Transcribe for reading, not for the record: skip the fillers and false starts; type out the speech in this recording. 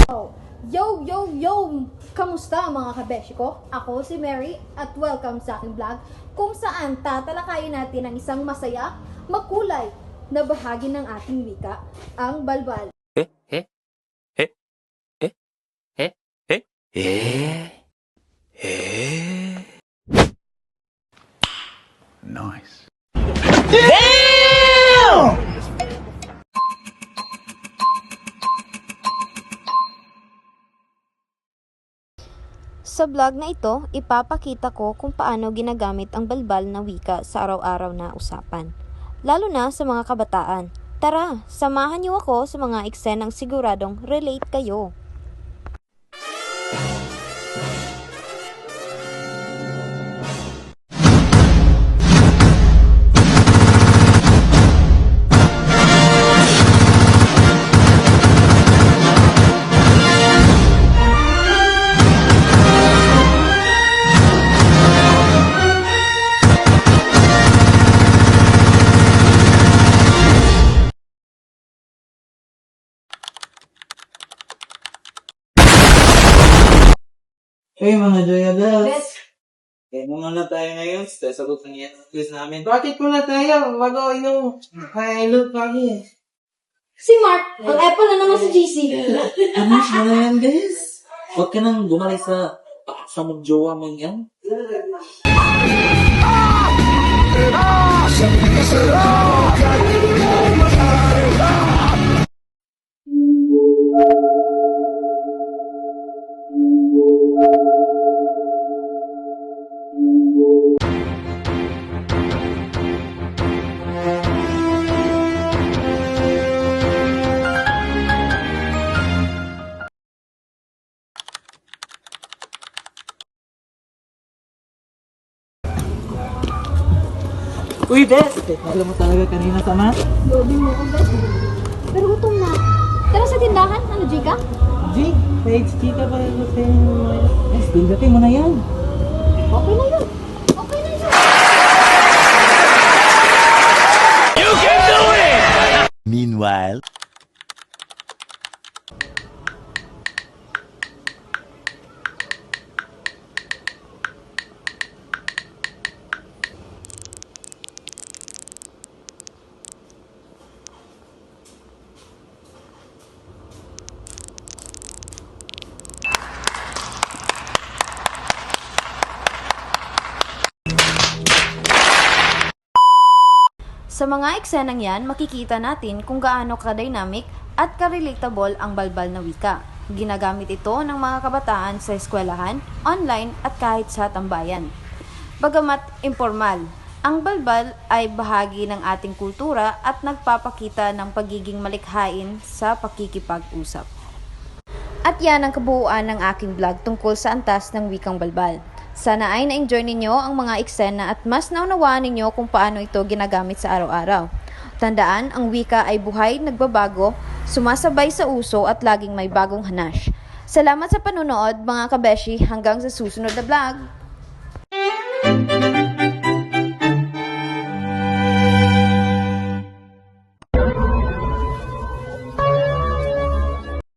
Yo, yo, yo! Kamusta mga kabeshi ko? Ako si Mary at welcome sa aking vlog kung saan tatalakayin natin ang isang masaya, makulay na bahagi ng ating wika, ang balbal. Nice. Sa vlog na ito, ipapakita ko kung paano ginagamit ang balbal na wika sa araw-araw na usapan, lalo na sa mga kabataan. Tara, samahan niyo ako sa mga eksenang siguradong relate kayo. Hey mga Joya Bells! Bes, Kaya muna tayo ngayon. Sasagot ng yan quiz namin. Bakit muna tayo? Bago yung look lagi. si Mark, ang apple na naman sa GC. Ano siya na yan guys? Huwag ka nang gumalay sa magjowa mo yan. Uy, Bes! Alam mo talaga kanina sama? Loading mo ko, Bes. Pero gutom na. Tara sa tindahan, ano, Jika? G, page chika pa rin sa Bes, pindutin mo na yan. Okay na yun. Okay na yun. Meanwhile. Sa mga eksenang yan, makikita natin kung gaano ka-dynamic at ka-relatable ang balbal na wika. Ginagamit ito ng mga kabataan sa eskwelahan, online at kahit sa tambayan. Bagamat informal, ang balbal ay bahagi ng ating kultura at nagpapakita ng pagiging malikhain sa pakikipag-usap. At yan ang kabuuan ng aking vlog tungkol sa antas ng wikang balbal. Sana ay na-enjoy ninyo ang mga eksena at mas naunawaan ninyo kung paano ito ginagamit sa araw-araw. Tandaan, ang wika ay buhay, nagbabago, sumasabay sa uso at laging may bagong hanash. Salamat sa panunood mga kabeshi, hanggang sa susunod na vlog!